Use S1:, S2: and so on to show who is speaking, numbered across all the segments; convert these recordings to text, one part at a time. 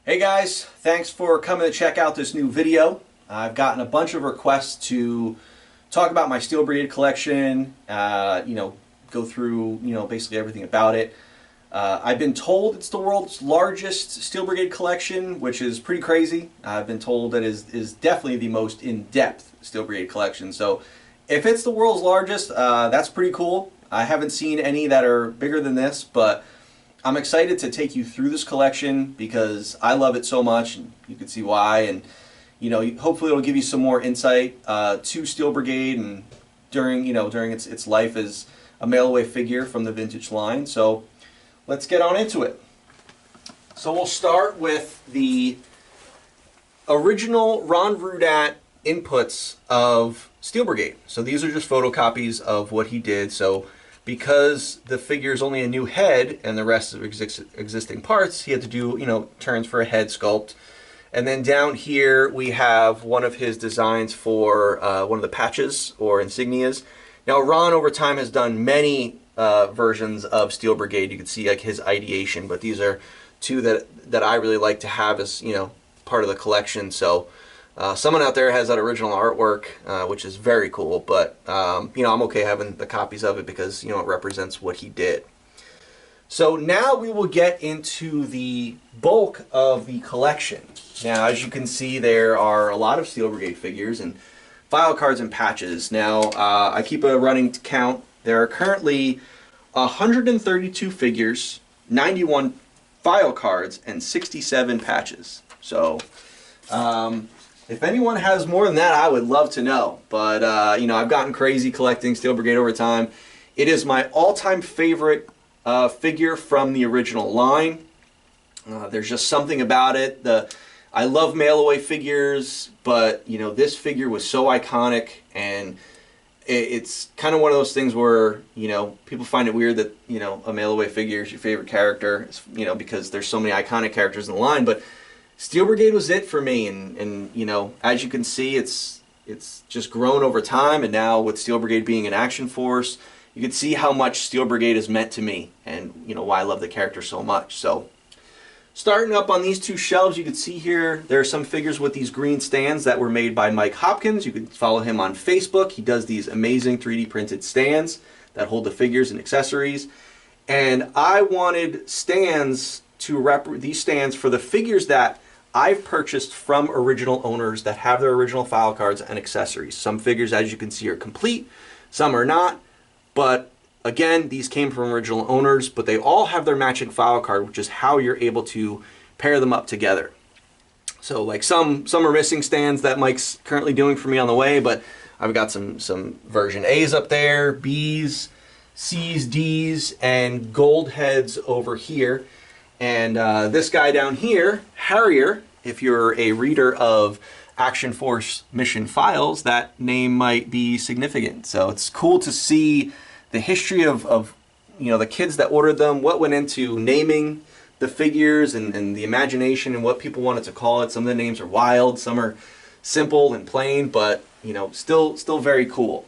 S1: Hey guys, thanks for coming to check out this new video. I've gotten a bunch of requests to talk about my Steel Brigade collection, go through, basically everything about it. I've been told it's the world's largest Steel Brigade collection, which is pretty crazy. I've been told that it is definitely the most in-depth Steel Brigade collection. So if it's the world's largest, that's pretty cool. I haven't seen any that are bigger than this, but I'm excited to take you through this collection because I love it so much, and you can see why. And hopefully it'll give you some more insight to Steel Brigade and during its life as a mail-away figure from the vintage line. So let's get on into it. So we'll start with the original Ron Rudat inputs of Steel Brigade. So these are just photocopies of what he did. So because the figure is only a new head and the rest of existing parts, he had to do, turns for a head sculpt. And then down here we have one of his designs for one of the patches or insignias. Now Ron over time has done many versions of Steel Brigade. You can see like his ideation, but these are two that I really like to have as, part of the collection. So someone out there has that original artwork, which is very cool, but I'm okay having the copies of it because it represents what he did. So now we will get into the bulk of the collection. Now, as you can see, there are a lot of Steel Brigade figures and file cards and patches. Now, I keep a running count. There are currently 132 figures, 91 file cards, and 67 patches. So, if anyone has more than that, I would love to know. But, I've gotten crazy collecting Steel Brigade over time. It is my all-time favorite figure from the original line. There's just something about it. I love mail-away figures, but, this figure was so iconic, and it's kind of one of those things where, people find it weird that, a mail-away figure is your favorite character, because there's so many iconic characters in the line, but Steel Brigade was it for me, and as you can see, it's just grown over time, and now with Steel Brigade being an action force, you can see how much Steel Brigade has meant to me, and why I love the character so much. So, starting up on these two shelves, you can see here there are some figures with these green stands that were made by Mike Hopkins. You can follow him on Facebook. He does these amazing 3D printed stands that hold the figures and accessories, and I wanted stands these stands for the figures that I've purchased from original owners that have their original file cards and accessories. Some figures, as you can see, are complete, some are not, but again, these came from original owners, but they all have their matching file card, which is how you're able to pair them up together. So like some are missing stands that Mike's currently doing for me on the way, but I've got some version A's up there, B's, C's, D's, and gold heads over here. And this guy down here, Harrier, if you're a reader of Action Force Mission Files, that name might be significant. So it's cool to see the history of the kids that ordered them, what went into naming the figures and the imagination and what people wanted to call it. Some of the names are wild, some are simple and plain, but still very cool.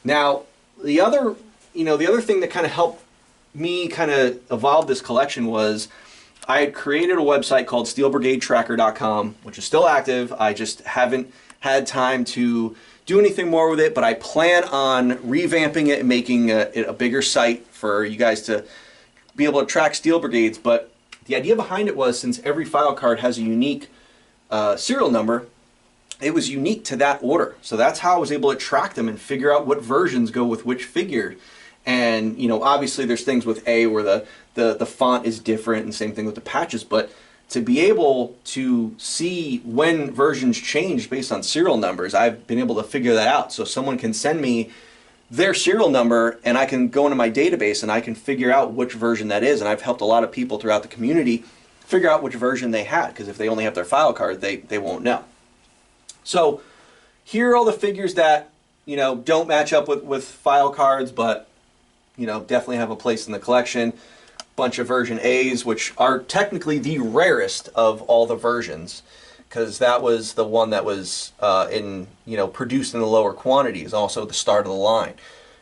S1: Now, the other thing that kind of helped me kind of evolve this collection was I had created a website called steelbrigadetracker.com, which is still active. I just haven't had time to do anything more with it, but I plan on revamping it and making it a bigger site for you guys to be able to track Steel Brigades. But the idea behind it was, since every file card has a unique serial number, it was unique to that order. So that's how I was able to track them and figure out what versions go with which figure. And obviously there's things with A where the font is different, and same thing with the patches, but to be able to see when versions change based on serial numbers, I've been able to figure that out. So someone can send me their serial number, and I can go into my database and I can figure out which version that is. And I've helped a lot of people throughout the community figure out which version they had, because if they only have their file card, they won't know. So here are all the figures that, you know, don't match up with file cards, but, you know, definitely have a place in the collection. Bunch of version A's, which are technically the rarest of all the versions, because that was the one that was produced in the lower quantities, also the start of the line.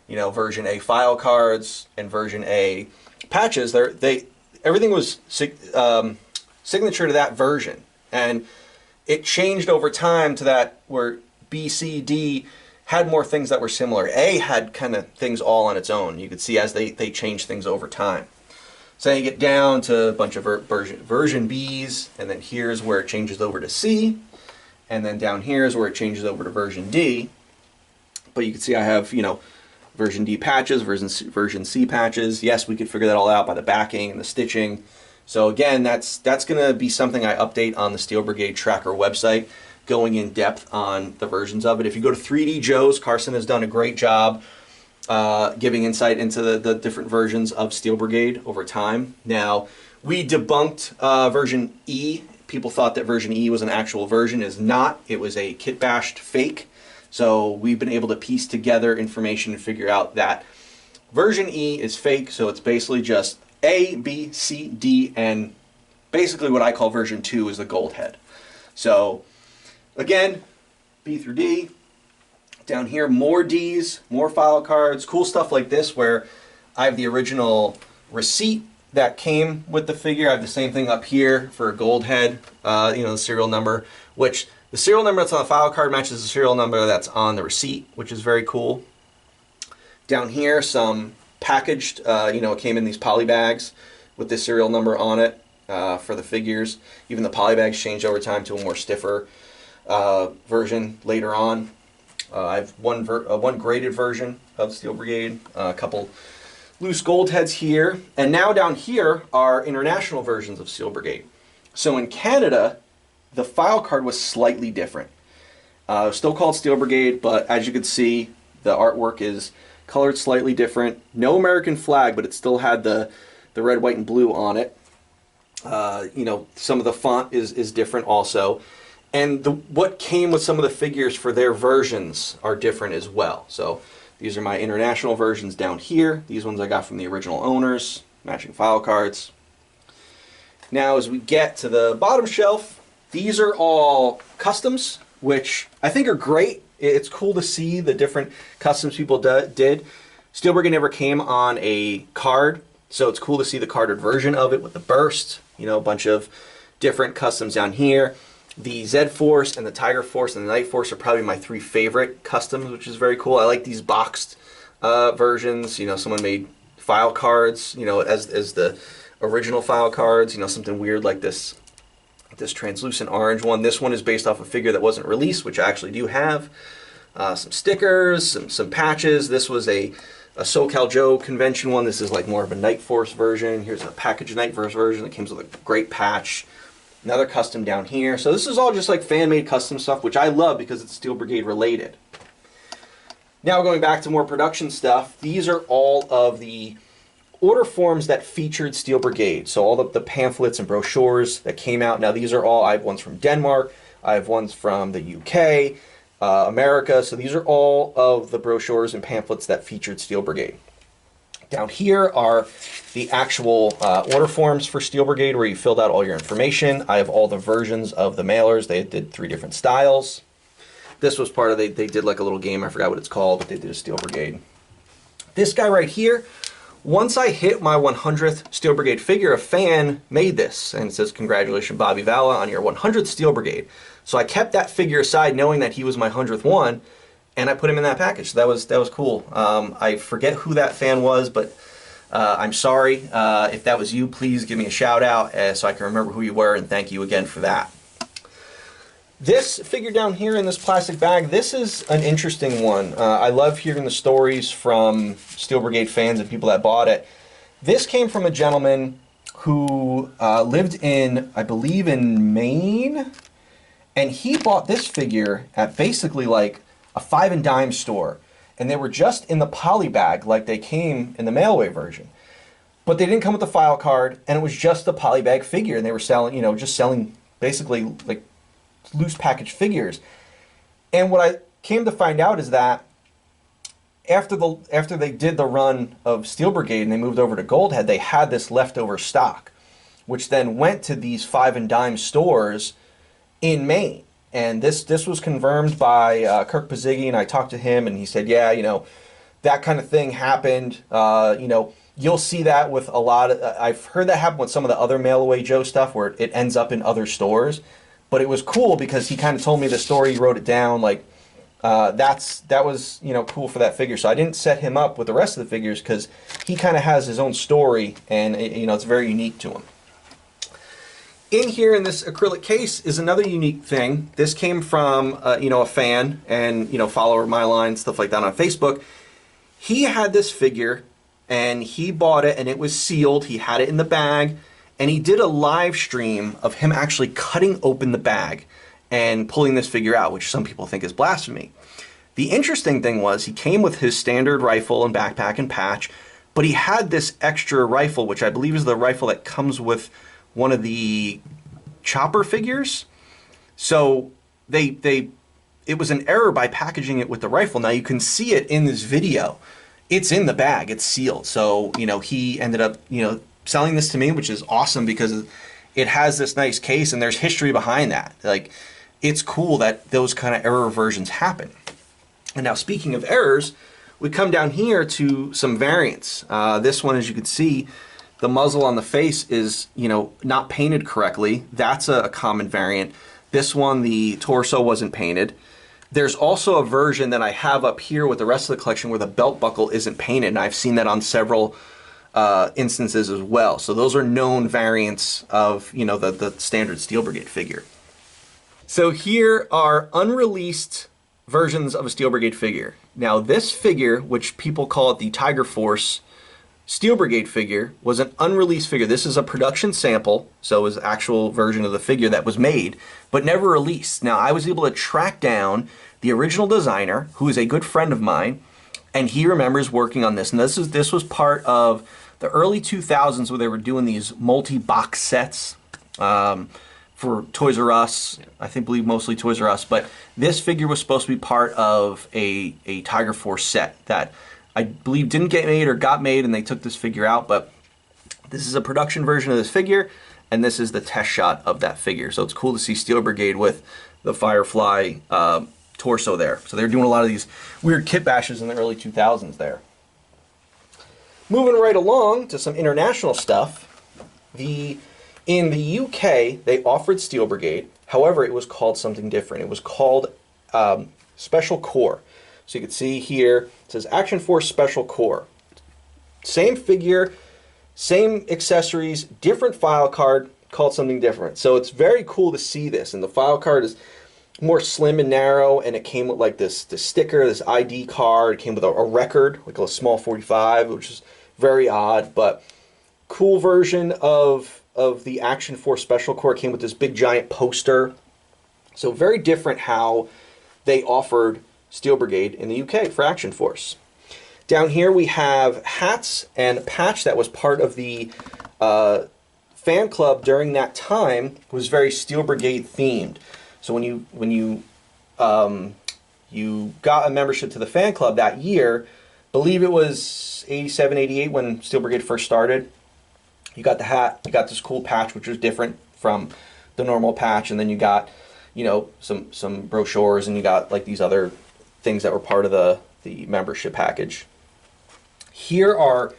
S1: You know, version A file cards and version A patches, everything was signature to that version, and it changed over time to that where B, C, D had more things that were similar. A had kind of things all on its own. You could see as they changed things over time. So you get down to a bunch of version B's, and then here's where it changes over to C, and then down here is where it changes over to version D. But you can see I have, you know, version D patches, version C patches. Yes, we could figure that all out by the backing and the stitching. So again, that's going to be something I update on the Steel Brigade Tracker website, going in depth on the versions of it. If you go to 3D Joe's, Carson has done a great job giving insight into the different versions of Steel Brigade over time. Now, we debunked version E. People thought that version E was an actual version. It is not. It was a kit bashed fake. So we've been able to piece together information and figure out that version E is fake. So it's basically just A, B, C, D, and basically what I call version 2 is the gold head. So again, B through D. Down here, more Ds, more file cards, cool stuff like this where I have the original receipt that came with the figure. I have the same thing up here for a gold head, you know, the serial number, which the serial number that's on the file card matches the serial number that's on the receipt, which is very cool. Down here, some packaged, you know, it came in these poly bags with this serial number on it for the figures. Even the poly bags changed over time to a more stiffer version later on. I have one graded version of Steel Brigade, a couple loose gold heads here, and now down here are international versions of Steel Brigade. So in Canada, the file card was slightly different. Still called Steel Brigade, but as you can see, the artwork is colored slightly different. No American flag, but it still had the red, white, and blue on it. You know, some of the font is different also. And what came with some of the figures for their versions are different as well. So these are my international versions down here. These ones I got from the original owners, matching file cards. Now as we get to the bottom shelf, these are all customs, which I think are great. It's cool to see the different customs people did. Steel Brigade never came on a card, so it's cool to see the carded version of it with the burst. You know, a bunch of different customs down here. The Z-Force and the Tiger Force and the Night Force are probably my 3 favorite customs, which is very cool. I like these boxed versions. You know, someone made file cards, you know, as the original file cards. You know, something weird like this translucent orange one. This one is based off a figure that wasn't released, which I actually do have. Some stickers, some patches. This was a SoCal Joe convention one. This is like more of a Night Force version. Here's a packaged Night Force version that comes with a great patch. Another custom down here. So this is all just like fan-made custom stuff, which I love because it's Steel Brigade related. Now going back to more production stuff, these are all of the order forms that featured Steel Brigade. So all the pamphlets and brochures that came out. Now these are all, I have ones from Denmark, I have ones from the UK, America. So these are all of the brochures and pamphlets that featured Steel Brigade. Down here are the actual order forms for Steel Brigade where you filled out all your information. I have all the versions of the mailers. They did 3 different styles. This was part of, they did like a little game, I forgot what it's called, but they did a Steel Brigade. This guy right here, once I hit my 100th Steel Brigade figure, a fan made this, and it says, "Congratulations, Bobby Vala, on your 100th Steel Brigade." So I kept that figure aside knowing that he was my 100th one, and I put him in that package. So that was cool. I forget who that fan was, but I'm sorry. If that was you, please give me a shout out so I can remember who you were, and thank you again for that. This figure down here in this plastic bag, this is an interesting one. I love hearing the stories from Steel Brigade fans and people that bought it. This came from a gentleman who lived in, I believe, in Maine, and he bought this figure at basically like a 5 and dime store. and they were just in the poly bag like they came in the mail-away version. But they didn't come with the file card, and it was just the poly bag figure, and they were selling, you know, just selling basically like loose package figures. And what I came to find out is that after they did the run of Steel Brigade and they moved over to Goldhead, they had this leftover stock, which then went to these 5 and dime stores in Maine. And this was confirmed by Kirk Paziggy, and I talked to him, and he said, yeah, you know, that kind of thing happened. You know, you'll see that with a lot of, I've heard that happen with some of the other Mail-Away Joe stuff where it ends up in other stores. But it was cool because he kind of told me the story, he wrote it down, like, that was, you know, cool for that figure. So I didn't set him up with the rest of the figures because he kind of has his own story, and you know, it's very unique to him. In here in this acrylic case is another unique thing. This came from you know, a fan and, you know, follower of my line, stuff like that on Facebook. He had this figure and he bought it and it was sealed. He had it in the bag, and he did a live stream of him actually cutting open the bag and pulling this figure out, which some people think is blasphemy. The interesting thing was he came with his standard rifle and backpack and patch, but he had this extra rifle, which I believe is the rifle that comes with one of the chopper figures. So it was an error by packaging it with the rifle. Now you can see it in this video. It's in the bag, it's sealed. So, you know, he ended up, you know, selling this to me, which is awesome because it has this nice case and there's history behind that. Like, it's cool that those kind of error versions happen. And now, speaking of errors, we come down here to some variants. This one, as you can see, the muzzle on the face is, you know, not painted correctly. That's a common variant. This one, the torso wasn't painted. There's also a version that I have up here with the rest of the collection where the belt buckle isn't painted, and I've seen that on several instances as well. So those are known variants of, you know, the standard Steel Brigade figure. So here are unreleased versions of a Steel Brigade figure. Now this figure, which people call it the Tiger Force Steel Brigade figure, was an unreleased figure. This is a production sample, so it was an actual version of the figure that was made, but never released. Now I was able to track down the original designer, who is a good friend of mine, and he remembers working on this. And this was part of the early 2000s where they were doing these multi-box sets. For Toys R Us, believe mostly Toys R Us, but this figure was supposed to be part of a Tiger Force set that I believe didn't get made or got made, and they took this figure out. But this is a production version of this figure, and this is the test shot of that figure. So it's cool to see Steel Brigade with the Firefly torso there. So they're doing a lot of these weird kit bashes in the early 2000s there. Moving right along to some international stuff. In the UK, they offered Steel Brigade. However, it was called something different. It was called Special Corps. So you can see here, it says Action Force Special Corps. Same figure, same accessories, different file card, called something different. So it's very cool to see this. And the file card is more slim and narrow, and it came with like this sticker, this ID card. It came with a record, like a small 45, which is very odd, but cool version of the Action Force Special Corps. Came with this big giant poster. So very different how they offered Steel Brigade in the UK for Action Force. Down here we have hats and patch that was part of the fan club during that time. Was very Steel Brigade themed. So when you got a membership to the fan club that year, believe it was 87, 88 when Steel Brigade first started, you got the hat, you got this cool patch which was different from the normal patch, and then you got, you know, some brochures, and you got like these other things that were part of the membership package. Here are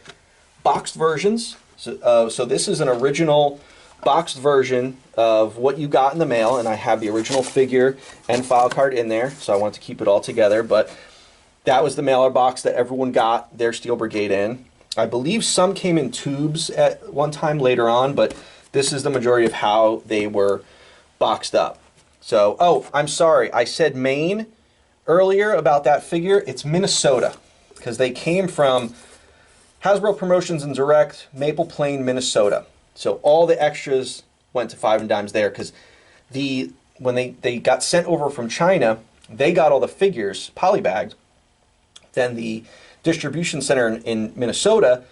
S1: boxed versions. So this is an original boxed version of what you got in the mail, and I have the original figure and file card in there, so I want to keep it all together. But that was the mailer box that everyone got their Steel Brigade in. I believe some came in tubes at one time later on, but this is the majority of how they were boxed up. So, oh, I'm sorry, I said Maine earlier about that figure. It's Minnesota, because they came from Hasbro Promotions and Direct, Maple Plain, Minnesota. So all the extras went to 5 and Dimes there, because when they got sent over from China, they got all the figures polybagged, then the distribution center in Minnesota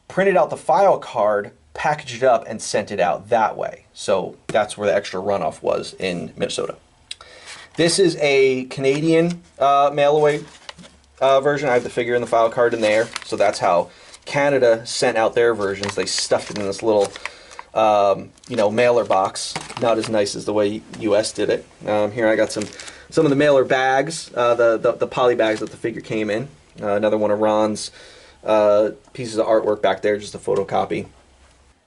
S1: printed out the file card, packaged it up, and sent it out that way. So that's where the extra runoff was in Minnesota. This is a Canadian mail-away version. I have the figure and the file card in there. So that's how Canada sent out their versions. They stuffed it in this little, you know, mailer box. Not as nice as the way US did it. Here I got some of the mailer bags, the poly bags that the figure came in. Another one of Ron's pieces of artwork back there, just a photocopy.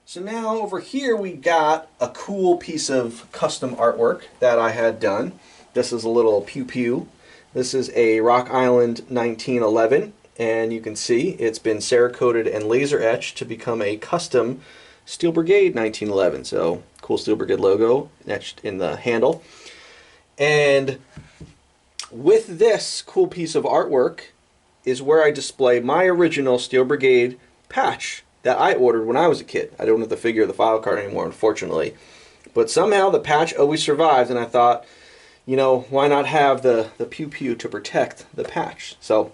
S1: So now over here we got a cool piece of custom artwork that I had done. This is a little pew pew. This is a Rock Island 1911, and you can see it's been Cerakoted and laser etched to become a custom Steel Brigade 1911. So cool Steel Brigade logo etched in the handle. And with this cool piece of artwork is where I display my original Steel Brigade patch that I ordered when I was a kid. I don't have the figure or the file card anymore, unfortunately. But somehow the patch always survives, and I thought, you know, why not have the pew pew to protect the patch? So,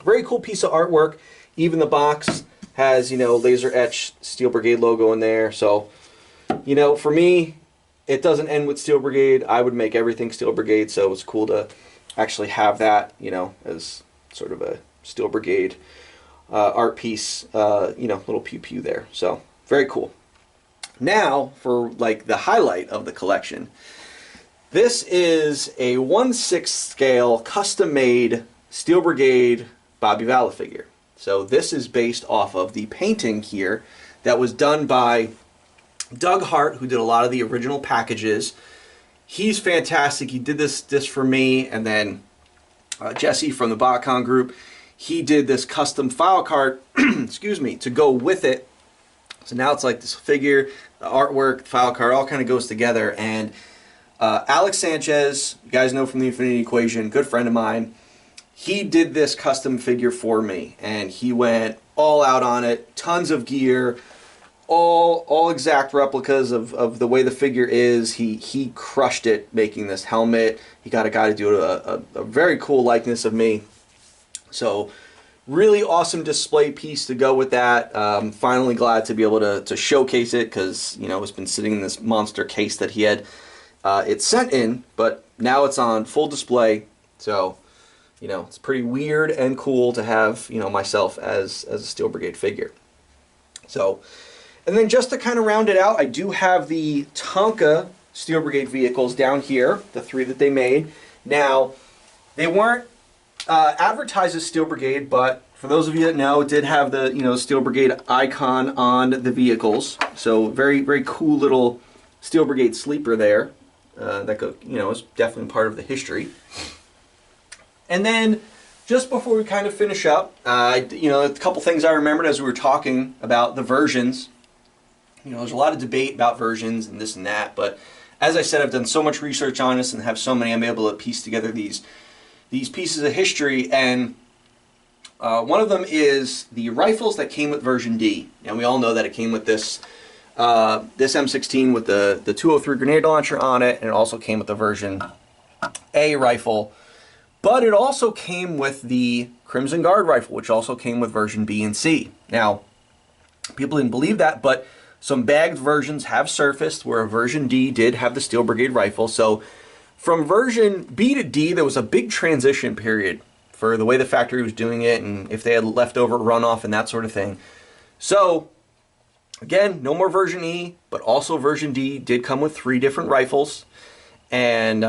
S1: very cool piece of artwork. Even the box has, you know, laser etched Steel Brigade logo in there. So, you know, for me, it doesn't end with Steel Brigade. I would make everything Steel Brigade, so it's cool to actually have that, you know, as sort of a Steel Brigade art piece, you know, little pew pew there. So very cool. Now for like the highlight of the collection. This is a 1/6 scale custom made Steel Brigade Bobby Vala figure. So this is based off of the painting here that was done by Doug Hart, who did a lot of the original packages. He's fantastic. He did this for me, and then Jesse from the BotCon group, he did this custom file card, excuse me, to go with it. So now it's like this figure, the artwork, the file card, all kind of goes together. And Alex Sanchez, you guys know from the Infinity Equation, good friend of mine, he did this custom figure for me, and he went all out on it, tons of gear, all exact replicas of the way the figure is. He crushed it making this helmet. He got a guy to do a very cool likeness of me. So really awesome display piece to go with that. Finally glad to be able to showcase it, because, you know, it's been sitting in this monster case that he had it sent in, but now it's on full display. So, you know, it's pretty weird and cool to have, you know, myself as a Steel Brigade figure. So, and then just to kind of round it out, I do have the Tonka Steel Brigade vehicles down here, the 3 that they made. Now, they weren't advertised as Steel Brigade, but for those of you that know, it did have the, you know, Steel Brigade icon on the vehicles. So very, very cool little Steel Brigade sleeper there. That you know, is definitely part of the history. And then just before we kind of finish up, you know, a couple things I remembered as we were talking about the versions. You know, there's a lot of debate about versions and this and that, but as I said, I've done so much research on this and have so many, I'm able to piece together these pieces of history. And one of them is the rifles that came with version D. And we all know that it came with this this M16 with the 203 grenade launcher on it, and it also came with the version A rifle. But it also came with the Crimson Guard rifle, which also came with version B and C. Now, people didn't believe that, but some bagged versions have surfaced where version D did have the Steel Brigade rifle. So from version B to D, there was a big transition period for the way the factory was doing it and if they had leftover runoff and that sort of thing. So, again, no more version E, but also version D did come with 3 different rifles. And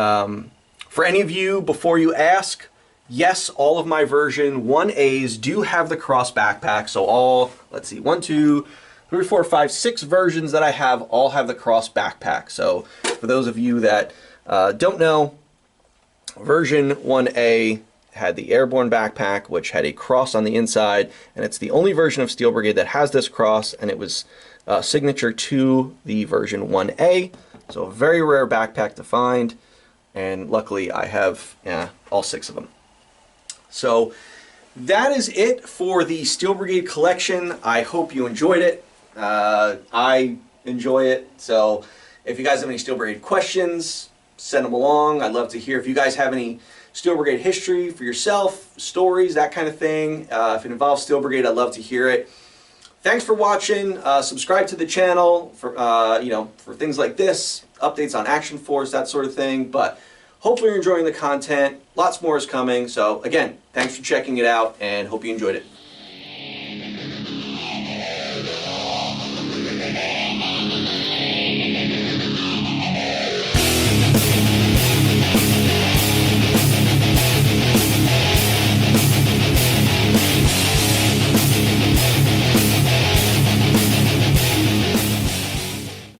S1: for any of you, before you ask, yes, all of my version 1As do have the cross backpack. So all, let's see, 1, 2, 3, 4, 5, 6 versions that I have all have the cross backpack. So for those of you that don't know, version 1A had the airborne backpack, which had a cross on the inside, and it's the only version of Steel Brigade that has this cross, and it was signature to the version 1A. So a very rare backpack to find, and luckily I have all 6 of them. So that is it for the Steel Brigade collection. I hope you enjoyed it. I enjoy it. So if you guys have any Steel Brigade questions, send them along. I'd love to hear if you guys have any Steel Brigade history for yourself, stories, that kind of thing. If it involves Steel Brigade, I'd love to hear it. Thanks for watching. Subscribe to the channel for for things like this, updates on Action Force, that sort of thing. But hopefully you're enjoying the content. Lots more is coming. So again, thanks for checking it out, and hope you enjoyed it.